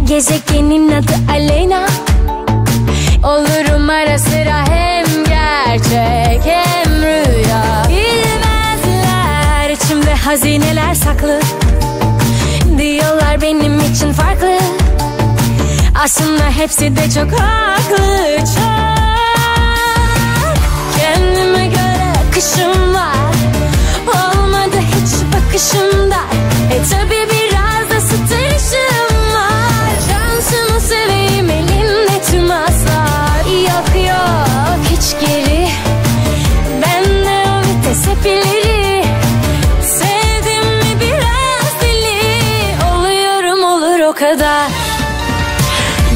Gezegenin adı Aleyna. Olurum ara sıra hem gerçek hem rüya. Bilmezler içimde hazineler saklı. Diyorlar benim için farklı. Aslında hepsi de çok haklı, çok. Kendime göre akışım var. Olmadı hiç bakışımda. Tabi biraz da stresim var. Şansını seveyim elimde tüm aslar. Yok yok hiç geri. Bende o vites hep ileri. Sevdim mi biraz deli. Oluyorum olur o kadar.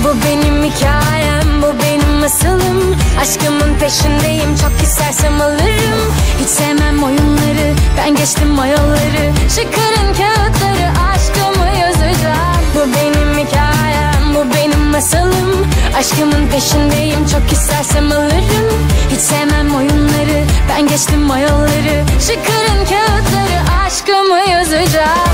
Bu benim hikayem, bu benim masalım. Aşkımın peşindeyim, çok istersem alırım. Hiç sevmem oyunları, ben geçtim o yolları. Çıkarın kağıtları, aşkımı yazacağım. Bu benim hikayem, bu benim masalım. Aşkımın peşindeyim, çok istersem alırım. Hiç sevmem oyunları, ben geçtim o yolları. Çıkarın kağıtları, aşkımı yazacağım.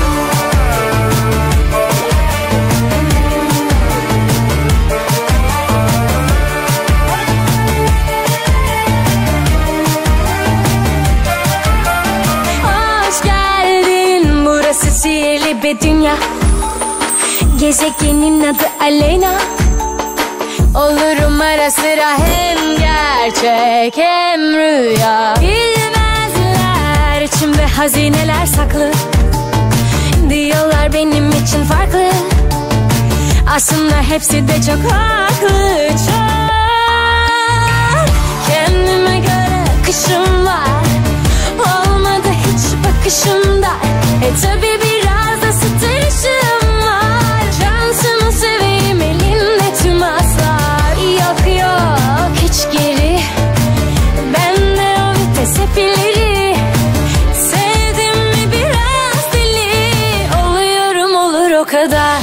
Sihirli bir dünya. Gezegenin adı Aleyna. Olurum ara sıra hem gerçek hem rüya. Bilmezler içimde hazineler saklı. Diyorlar benim için farklı. Aslında hepsi de çok haklı, çok. Kendime göre akışım var. Olmadı hiç bakışımda. Tabi biraz da stresim var. Şansını seveyim elimde tüm aslar. Yok yok hiç geri. Bende o vites hep ileri. Sevdim mi biraz deli. Oluyorum olur o kadar.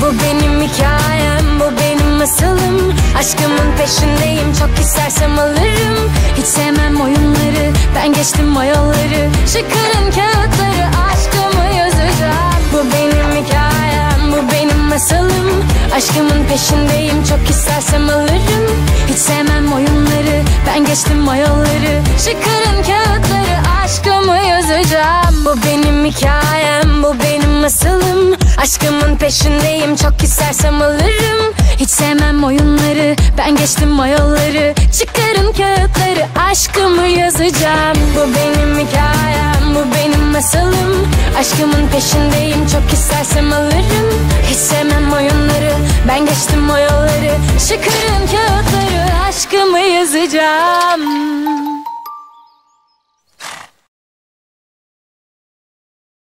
Bu benim hikayem, bu benim masalım. Aşkımın peşindeyim, çok istersem alırım. Hiç sevmem oyunları, ben geçtim o yolları. Çıkarın kağıtları, aşkımı yazacağım. Bu benim hikayem, bu benim masalım. Aşkımın peşindeyim, çok istersem alırım. Hiç sevmem oyunları, ben geçtim o yolları. Çıkarın kağıtları, aşkımı yazacağım. Bu benim hikayem, bu benim masalım. Aşkımın peşindeyim, çok istersem alırım. Hiç sevmem oyunları, ben geçtim o yolları. Çıkarın kağıtları, aşkımı yazacağım. Bu benim hikayem, bu benim masalım. Aşkımın peşindeyim, çok istersem alırım. Hiç sevmem oyunları, ben geçtim o yolları. Çıkarın kağıtları, aşkımı yazacağım.